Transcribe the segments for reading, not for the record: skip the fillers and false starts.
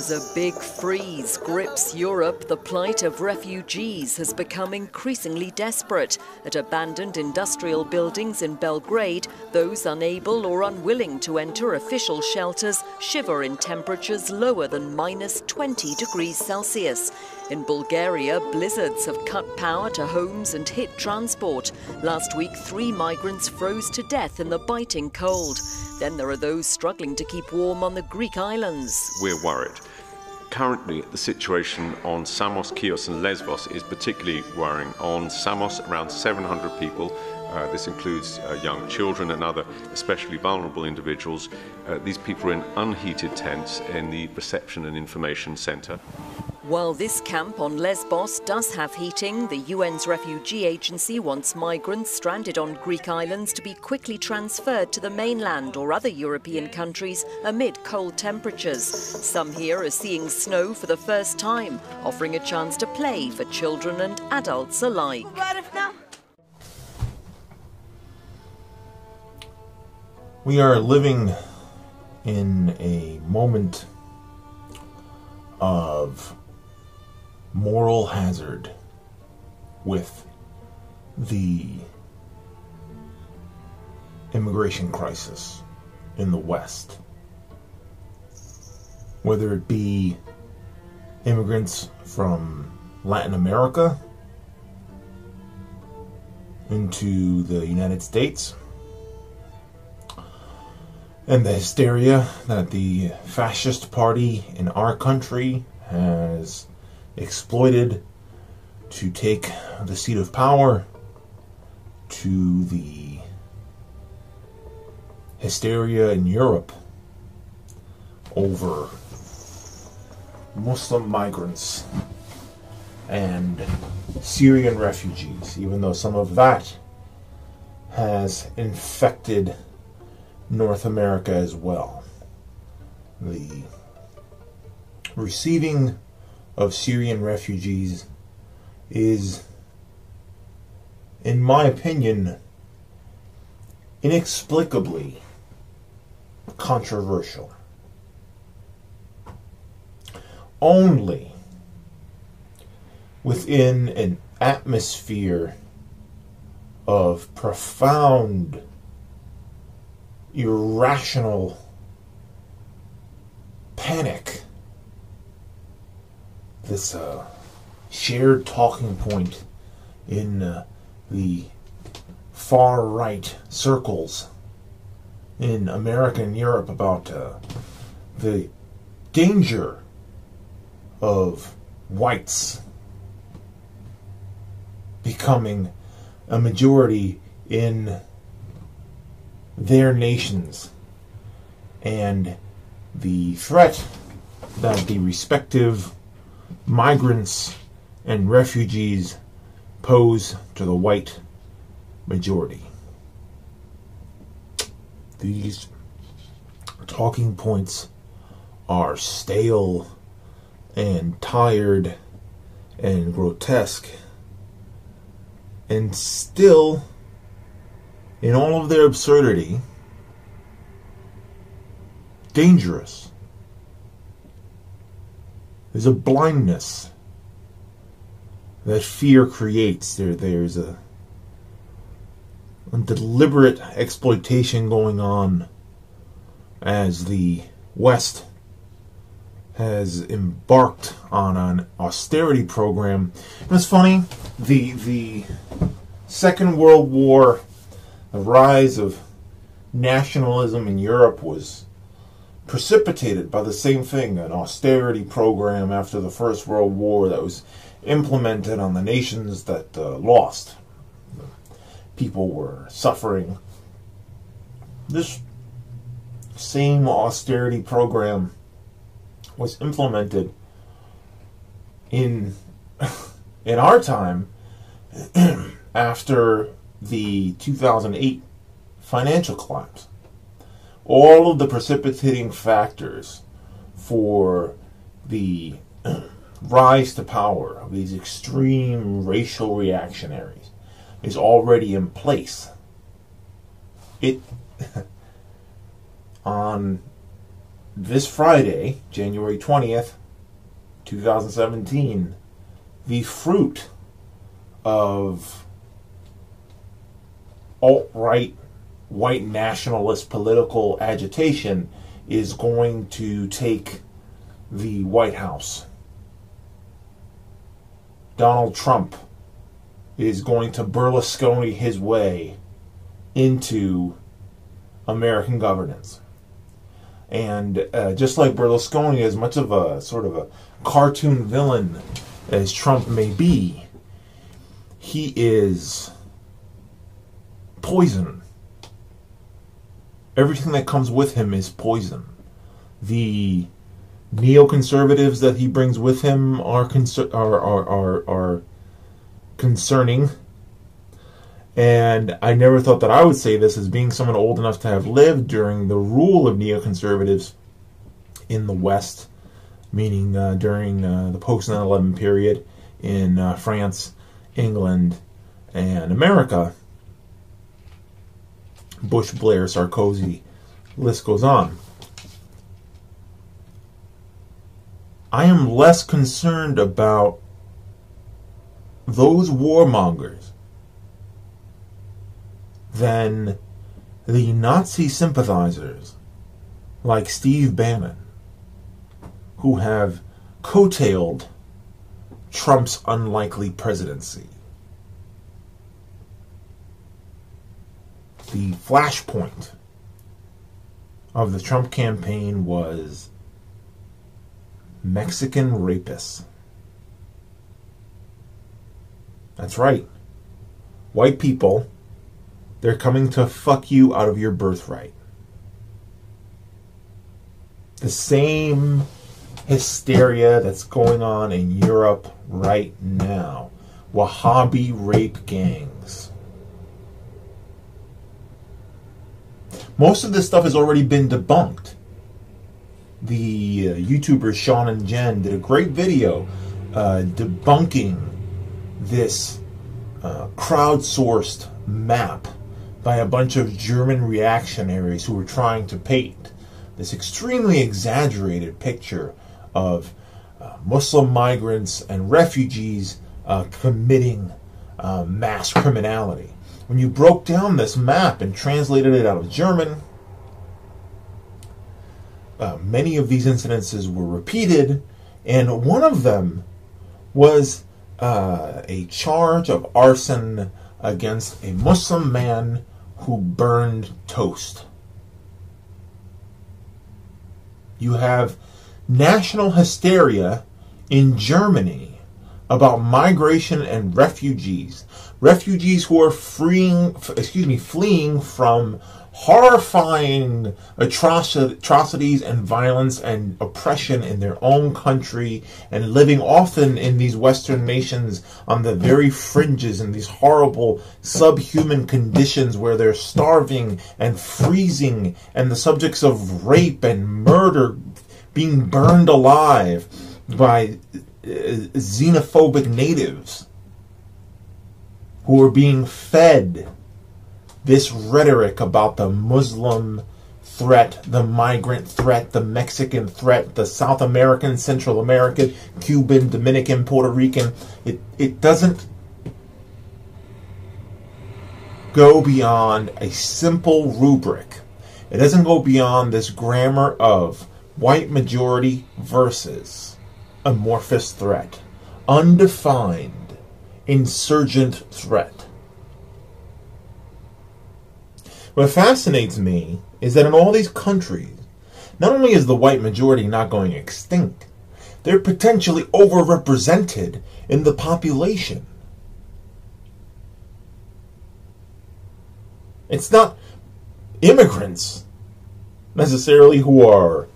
As a big freeze grips Europe, the plight of refugees has become increasingly desperate. At abandoned industrial buildings in Belgrade, those unable or unwilling to enter official shelters shiver in temperatures lower than -20 degrees Celsius. In Bulgaria, blizzards have cut power to homes and hit transport. Last week, 3 migrants froze to death in the biting cold. Then there are those struggling to keep warm on the Greek islands. We're worried. Currently, the situation on Samos, Chios and Lesbos is particularly worrying. On Samos, around 700 people. This includes young children and other especially vulnerable individuals. These people are in unheated tents in the reception and information centre. While this camp on Lesbos does have heating, the UN's refugee agency wants migrants stranded on Greek islands to be quickly transferred to the mainland or other European countries amid cold temperatures. Some here are seeing snow for the first time, offering a chance to play for children and adults alike. We are living in a moment of moral hazard with the immigration crisis in the West. Whether it be immigrants from Latin America into the United States, and the hysteria that the fascist party in our country has exploited to take the seat of power, to the hysteria in Europe over Muslim migrants and Syrian refugees, even though some of that has infected North America as well. The receiving of Syrian refugees is, in my opinion, inexplicably controversial. Only within an atmosphere of profound, irrational panic, this shared talking point in the far-right circles in America and Europe about the danger of whites becoming a majority in their nations, and the threat that the respective migrants and refugees pose to the white majority. These talking points are stale and tired and grotesque, and still, in all of their absurdity, dangerous. There's a blindness that fear creates. There's a deliberate exploitation going on as the West has embarked on an austerity program. And it's funny, the Second World War, the rise of nationalism in Europe was precipitated by the same thing, an austerity program after the First World War that was implemented on the nations that lost. People were suffering. This same austerity program was implemented in our time after the 2008 financial collapse. All of the precipitating factors for the rise to power of these extreme racial reactionaries is already in place. On this Friday, January 20th, 2017, the fruit of alt-right, white nationalist political agitation is going to take the White House. Donald Trump is going to Berlusconi his way into American governance. And just like Berlusconi, as much of a sort of a cartoon villain as Trump may be, he is poison. Everything that comes with him is poison. The neoconservatives that he brings with him are concerning. And I never thought that I would say this as being someone old enough to have lived during the rule of neoconservatives in the West, meaning during the post 9/11 period in France, England, and America. Bush, Blair, Sarkozy, list goes on. I am less concerned about those warmongers than the Nazi sympathizers like Steve Bannon, who have coattailed Trump's unlikely presidency. The flashpoint of the Trump campaign was Mexican rapists. That's right. White people, they're coming to fuck you out of your birthright. The same hysteria that's going on in Europe right now. Wahhabi rape gangs. Most of this stuff has already been debunked. The YouTubers Sean and Jen did a great video debunking this crowdsourced map by a bunch of German reactionaries who were trying to paint this extremely exaggerated picture of Muslim migrants and refugees committing mass criminality. When you broke down this map and translated it out of German, many of these incidences were repeated, and one of them was a charge of arson against a Muslim man who burned toast. You have national hysteria in Germany about migration and refugees. Refugees who are fleeing from horrifying atrocities and violence and oppression in their own country, and living often in these Western nations on the very fringes in these horrible subhuman conditions where they're starving and freezing and the subjects of rape and murder, being burned alive by xenophobic natives who are being fed this rhetoric about the Muslim threat, the migrant threat, the Mexican threat, the South American, Central American, Cuban, Dominican, Puerto Rican. It doesn't go beyond a simple rubric. It doesn't go beyond this grammar of white majority versus amorphous threat, undefined insurgent threat. What fascinates me is that in all these countries, not only is the white majority not going extinct, they're potentially overrepresented in the population. It's not immigrants necessarily who are...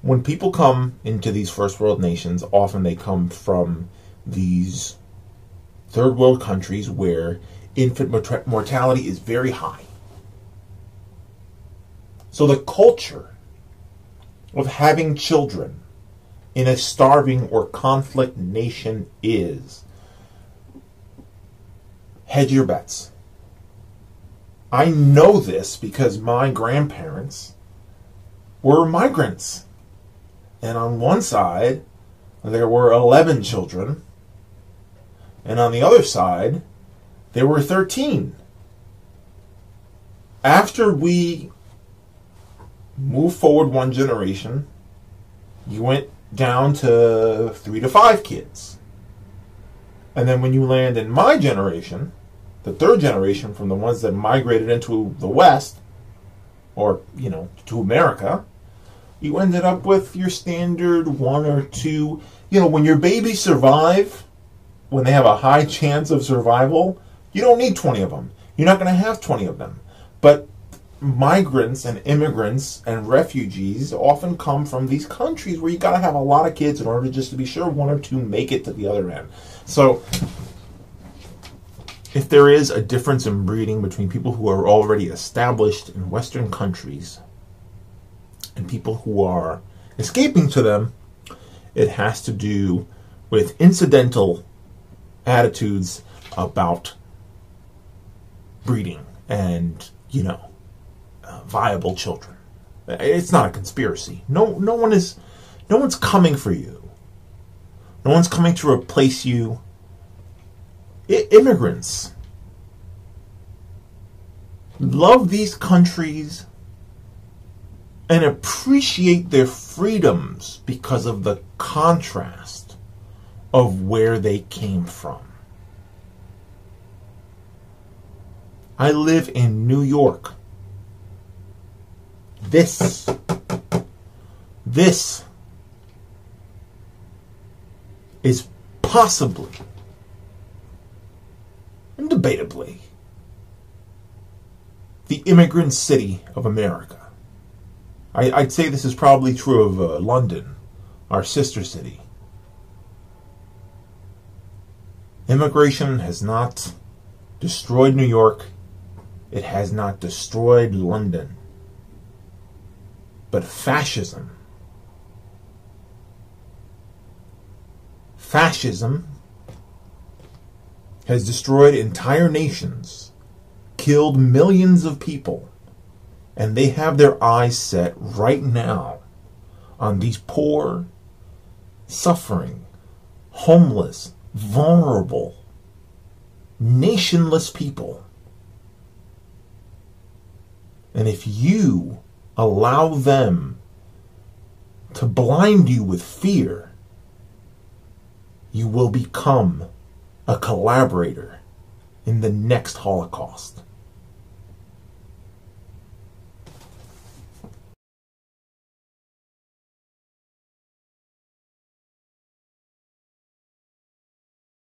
When people come into these first world nations, often they come from these third world countries where infant mortality is very high. So the culture of having children in a starving or conflict nation is hedge your bets. I know this because my grandparents were migrants. And on one side, there were 11 children. And on the other side, there were 13. After we moved forward one generation, you went down to 3 to 5 kids. And then when you land in my generation, the third generation from the ones that migrated into the West, or, to America, you ended up with your standard 1 or 2. When your babies survive, when they have a high chance of survival, you don't need 20 of them. You're not going to have 20 of them. But migrants and immigrants and refugees often come from these countries where you got to have a lot of kids in order just to be sure 1 or 2 make it to the other end. So if there is a difference in breeding between people who are already established in Western countries and people who are escaping to them, it has to do with incidental attitudes about breeding and, viable children. It's not a conspiracy. No one's coming for you. No one's coming to replace you. Immigrants love these countries and appreciate their freedoms because of the contrast of where they came from. I live in New York. This is possibly and debatably the immigrant city of America. I'd say this is probably true of London, our sister city. Immigration has not destroyed New York. It has not destroyed London. But fascism has destroyed entire nations, killed millions of people, and they have their eyes set right now on these poor, suffering, homeless, vulnerable, nationless people. And if you allow them to blind you with fear, you will become a collaborator in the next Holocaust.